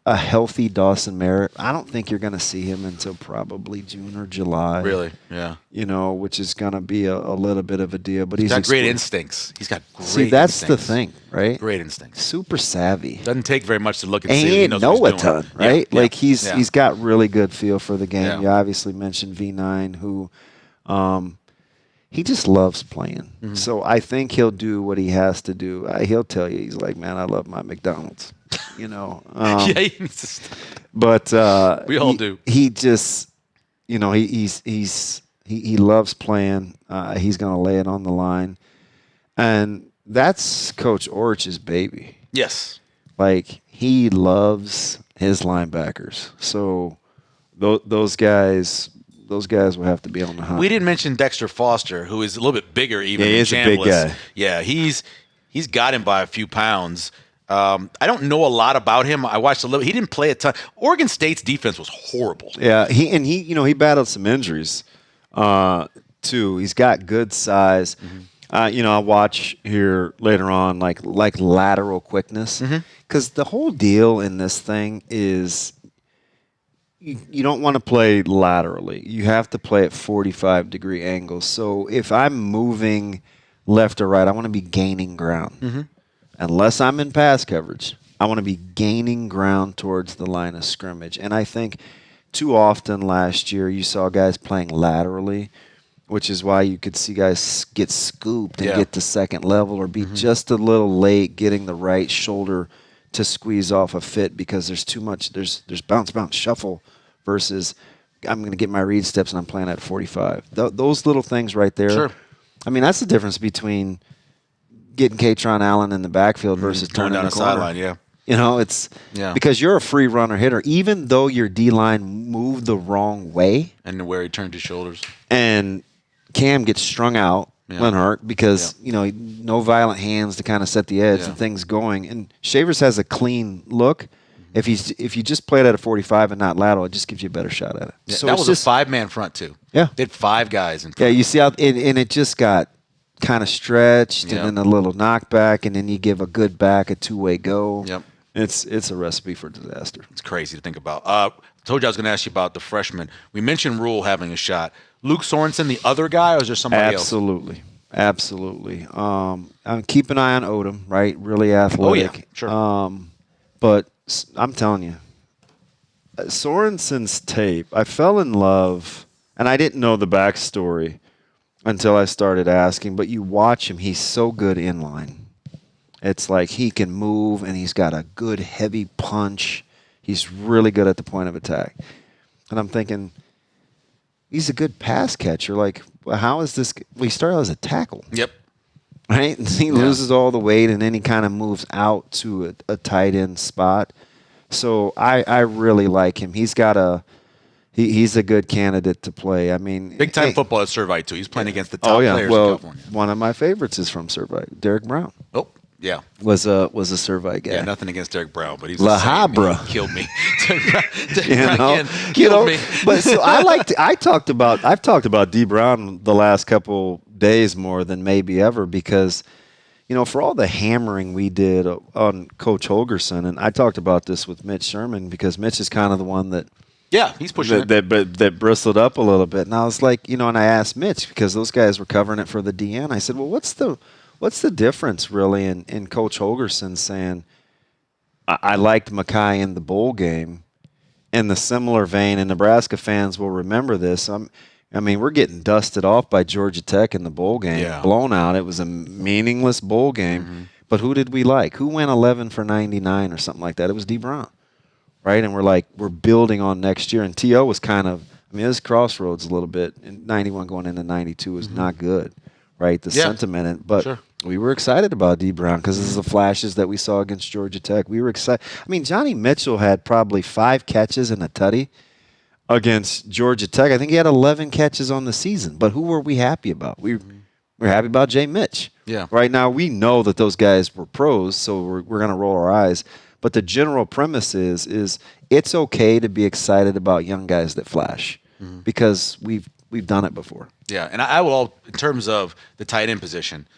Speaker 2: healthy Dawson Merritt. I don't think you're going to see him until probably June or July.
Speaker 1: Really? Yeah.
Speaker 2: Which is going to be a little bit of a deal. But
Speaker 1: he's got great instincts. He's got great
Speaker 2: See, that's the thing, right?
Speaker 1: Great instincts.
Speaker 2: Super savvy.
Speaker 1: Doesn't take very much to look and
Speaker 2: see.
Speaker 1: He
Speaker 2: ain't know a ton, right?
Speaker 1: Yeah.
Speaker 2: He's got really good feel for the game.
Speaker 1: Yeah.
Speaker 2: You obviously mentioned V9, who he just loves playing. So I think he'll do what he has to do. He'll tell you, he's like, man, I love my McDonald's. He needs to stop. But
Speaker 1: we all do.
Speaker 2: He just, he loves playing. He's going to lay it on the line, and that's Coach Orch's baby.
Speaker 1: Yes,
Speaker 2: he loves his linebackers. So those guys will have to be on the hunt.
Speaker 1: We didn't mention Dexter Foster, who is a little bit bigger even.
Speaker 2: Yeah, he's a big guy.
Speaker 1: Yeah, he's got him by a few pounds. I don't know a lot about him. I watched a little. He didn't play a ton. Oregon State's defense was horrible.
Speaker 2: Yeah, he battled some injuries too. He's got good size. I'll watch here later on like lateral quickness, because the whole deal in this thing is you don't want to play laterally. You have to play at 45-degree angles. So if I'm moving left or right, I want to be gaining ground. Unless I'm in pass coverage, I want to be gaining ground towards the line of scrimmage. And I think too often last year you saw guys playing laterally, which is why you could see guys get scooped and get to second level, or be just a little late getting the right shoulder to squeeze off a fit, because there's too much. There's bounce, shuffle versus I'm going to get my read steps and I'm playing at 45. Those little things right there.
Speaker 1: Sure.
Speaker 2: I mean, that's the difference between getting Katron Allen in the backfield versus
Speaker 1: going
Speaker 2: turning
Speaker 1: down
Speaker 2: the
Speaker 1: the
Speaker 2: corner.
Speaker 1: sideline,
Speaker 2: it's because you're a free runner hitter, even though your D-line moved the wrong way.
Speaker 1: And where he turned his shoulders.
Speaker 2: And Cam gets strung out, Lenhart, because, no violent hands to kind of set the edge and things going. And Shavers has a clean look, if you just play it at a 45 and not lateral, it just gives you a better shot at it.
Speaker 1: Yeah,
Speaker 2: So
Speaker 1: that
Speaker 2: was
Speaker 1: a 5-man front too.
Speaker 2: Yeah,
Speaker 1: they had 5 guys in front.
Speaker 2: Yeah, you see how and it just got kind of stretched, and then a little knockback, and then you give a good back, a two-way go.
Speaker 1: Yep.
Speaker 2: It's a recipe for disaster.
Speaker 1: It's crazy to think about. Told you I was going to ask you about the freshman. We mentioned Rule having a shot. Luke Sorensen, the other guy, or is there somebody else?
Speaker 2: Absolutely. Keep an eye on Odom, right? Really athletic.
Speaker 1: Oh, yeah, sure.
Speaker 2: But I'm telling you, Sorensen's tape, I fell in love, and I didn't know the backstory until I started asking, but you watch him, he's so good in line. It's like he can move, and he's got a good heavy punch. He's really good at the point of attack. And I'm thinking, he's a good pass catcher. Like, well, how is this? Well, he started as a tackle.
Speaker 1: Yep.
Speaker 2: Right? And he loses all the weight, and then he kind of moves out to a tight end spot. So I really like him. He's got he's a good candidate to play. I mean,
Speaker 1: big time football at Servite too. He's playing against the top players in California.
Speaker 2: One of my favorites is from Servite, Derek Brown.
Speaker 1: Oh, yeah,
Speaker 2: was a Servite guy.
Speaker 1: Yeah, nothing against Derek Brown, but he's
Speaker 2: La Habra
Speaker 1: killed me.
Speaker 2: Killed me. But so I've talked about D Brown the last couple days more than maybe ever because, for all the hammering we did on Coach Holgerson, and I talked about this with Mitch Sherman because Mitch is kind of the one that.
Speaker 1: Yeah, he's pushing
Speaker 2: that bristled up a little bit, and I was like, and I asked Mitch because those guys were covering it for the DN. I said, well, what's the difference really in Coach Holgerson saying, I liked Mekhi in the bowl game, in the similar vein, and Nebraska fans will remember this. We're getting dusted off by Georgia Tech in the bowl game, blown out. It was a meaningless bowl game, but who did we like? Who went 11 for 99 or something like that? It was D. Brown. Right, and we're building on next year. And T.O. was kind of, it was crossroads a little bit. In 91 going into 92 was not good, right? The sentiment. But we were excited about D. Brown because this is the flashes that we saw against Georgia Tech. We were excited. Johnny Mitchell had probably 5 catches and a tutty against Georgia Tech. I think he had 11 catches on the season. But who were we happy about? We were happy about Jay Mitch.
Speaker 1: Yeah.
Speaker 2: Right now we know that those guys were pros, so we're going to roll our eyes. But the general premise is it's okay to be excited about young guys that flash because we've done it before.
Speaker 1: Yeah, and I will, in terms of the tight end position,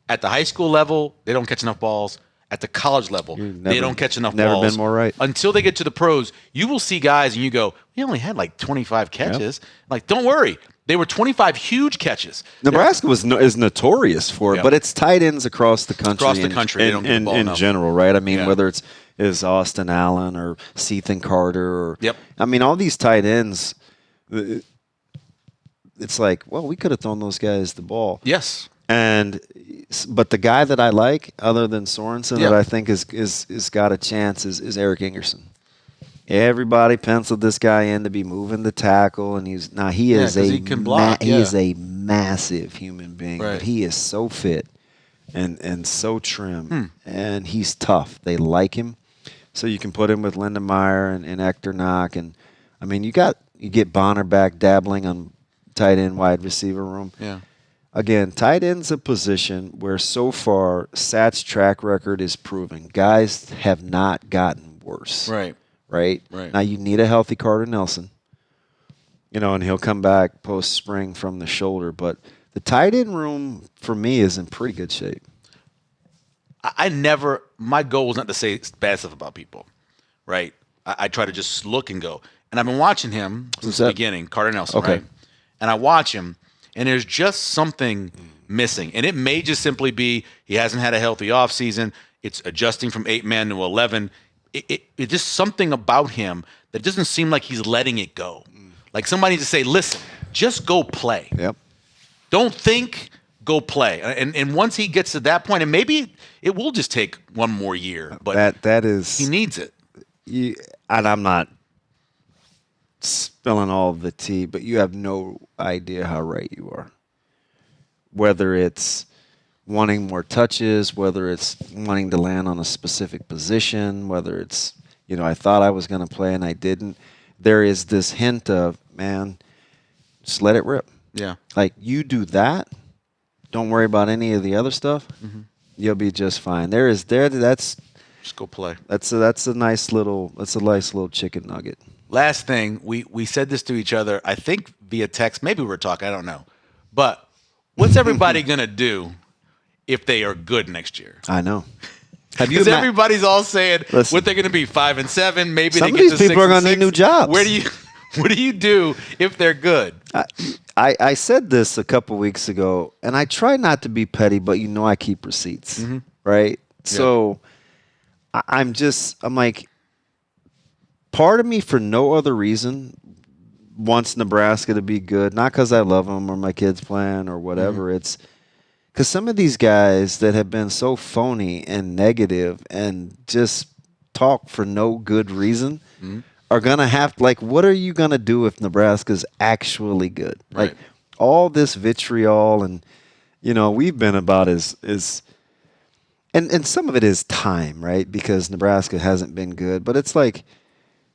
Speaker 1: at the high school level, they don't catch enough balls. At the college level, they don't catch enough balls.
Speaker 2: Never been more right.
Speaker 1: Until they get to the pros, you will see guys and you go, we only had like 25 catches. Yep. Like, don't worry. They were 25 huge catches.
Speaker 2: Nebraska is notorious for it, but it's tight ends across the country.
Speaker 1: Across the country,
Speaker 2: in general, right? Whether it's Austin Allen or Sethan Carter or all these tight ends. It's like, well, we could have thrown those guys the ball.
Speaker 1: Yes.
Speaker 2: But the guy that I like, other than Sorensen, that I think is got a chance is Eric Ingerson. Everybody penciled this guy in to be moving the tackle, and he is a massive human being.
Speaker 1: Right.
Speaker 2: But he is so fit and so trim, and he's tough. They like him, so you can put him with Lindemeyer and Hector Knock, and you get Bonner back dabbling on tight end wide receiver room.
Speaker 1: Yeah.
Speaker 2: Again, tight end's a position where so far Sat's track record is proving guys have not gotten worse.
Speaker 1: Right.
Speaker 2: Now you need a healthy Carter Nelson, and he'll come back post-spring from the shoulder. But the tight end room, for me, is in pretty good shape.
Speaker 1: My goal was not to say bad stuff about people, right? I try to just look and go. And I've been watching him since the beginning, Carter Nelson, right? And I watch him, and there's just something missing. And it may just simply be he hasn't had a healthy offseason. It's adjusting from 8-man to 11. It's just something about him that doesn't seem like he's letting it go. Like somebody needs to say, listen, just go play.
Speaker 2: Yep.
Speaker 1: Don't think, go play. And once he gets to that point, and maybe it will just take one more year, but
Speaker 2: that is
Speaker 1: he needs it.
Speaker 2: And I'm not spilling all the tea, but you have no idea how right you are. Whether it's wanting more touches, whether it's wanting to land on a specific position, whether it's, I thought I was going to play and I didn't. There is this hint of, man, just let it rip.
Speaker 1: Yeah.
Speaker 2: Like, you do that, don't worry about any of the other stuff, you'll be just fine. That's
Speaker 1: Just go play.
Speaker 2: That's a nice little chicken nugget.
Speaker 1: Last thing, we said this to each other, I think via text. Maybe we were talking, I don't know. But what's everybody going to do if they are good next year?
Speaker 2: I know.
Speaker 1: Because everybody's all saying what they're going to be 5-7. Maybe
Speaker 2: some
Speaker 1: they get
Speaker 2: of these
Speaker 1: to
Speaker 2: people are going to need new jobs.
Speaker 1: What do you do if they're good?
Speaker 2: I said this a couple weeks ago, and I try not to be petty, but I keep receipts, right? Yeah. So I'm like, part of me, for no other reason, wants Nebraska to be good, not because I love them or my kids playing or whatever. It's because some of these guys that have been so phony and negative and just talk for no good reason are going to have, like, what are you going to do if Nebraska's actually good?
Speaker 1: Right.
Speaker 2: Like, all this vitriol and, we've been about and some of it is time, right? Because Nebraska hasn't been good. But it's like,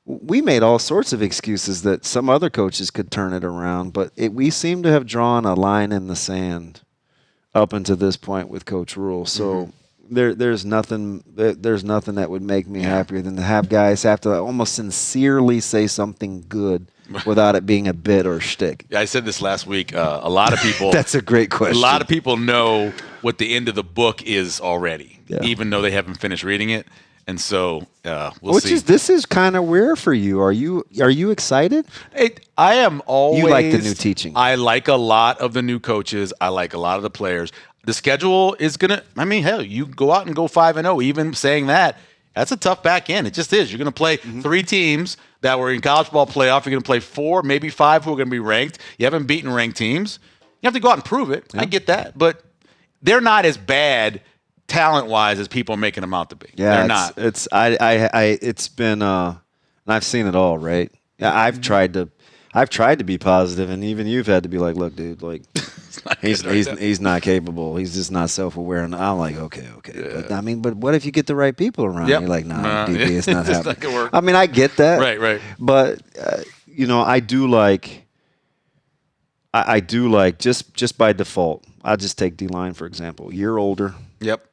Speaker 2: we made all sorts of excuses that some other coaches could turn it around, but we seem to have drawn a line in the sand up until this point with Coach Rule. So there's nothing that would make me happier than to have guys have to almost sincerely say something good without it being a bit or shtick.
Speaker 1: Yeah, I said this last week. A lot of people.
Speaker 2: That's a great question.
Speaker 1: A lot of people know what the end of the book is already, even though they haven't finished reading it. And so we'll see.
Speaker 2: This is kind of weird for you. Are you excited?
Speaker 1: I am always.
Speaker 2: You like the new teaching.
Speaker 1: I like a lot of the new coaches. I like a lot of the players. The schedule is gonna. I mean, hell, you go out and go 5-0. Even saying that's a tough back end. It just is. You're gonna play 3 teams that were in college ball playoff. You're gonna play 4, maybe 5 who are gonna be ranked. You haven't beaten ranked teams. You have to go out and prove it. Yeah. I get that, but they're not as bad talent-wise as people are making them out to be.
Speaker 2: Yeah,
Speaker 1: they're not.
Speaker 2: It's been and I've seen it all, right? Yeah, I've tried to be positive, and even you've had to be like, look, dude, like he's not capable. He's just not self-aware. And I'm like, okay.
Speaker 1: Yeah.
Speaker 2: But what if you get the right people around? Yep. You're like, nah, DB, it's not happening.
Speaker 1: Not gonna work.
Speaker 2: I mean, I get that.
Speaker 1: Right.
Speaker 2: But I do like just by default. I'll just take D-line for example. Year older.
Speaker 1: Yep.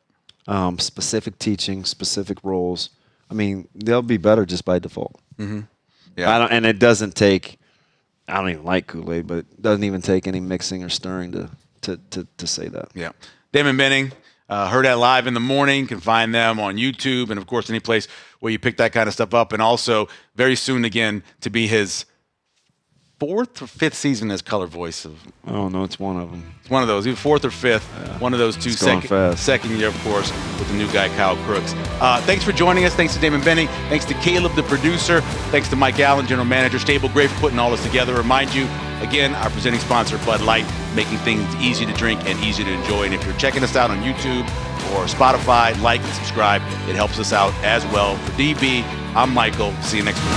Speaker 2: Specific teaching, specific roles. I mean, they'll be better just by default.
Speaker 1: Mm-hmm. Yeah.
Speaker 2: And it doesn't take. I don't even like Kool-Aid, but it doesn't even take any mixing or stirring to say that.
Speaker 1: Yeah. Damon Benning, heard that live in the morning. You can find them on YouTube and, of course, any place where you pick that kind of stuff up. And also, very soon again, to be his 4th or 5th season as color voice of.
Speaker 2: Oh no, it's one of them.
Speaker 1: It's one of those, either 4th or 5th. One of those two. Second year, of course, with the new guy Kyle Crooks. Thanks for joining us. Thanks to Damon Benning. Thanks to Caleb, the producer. Thanks to Mike Allen, general manager. Stable Gray for putting all this together. Remind you again, our presenting sponsor, Bud Light, making things easy to drink and easy to enjoy. And if you're checking us out on YouTube or Spotify, like and subscribe. It helps us out as well. For DB, I'm Michael. See you next week.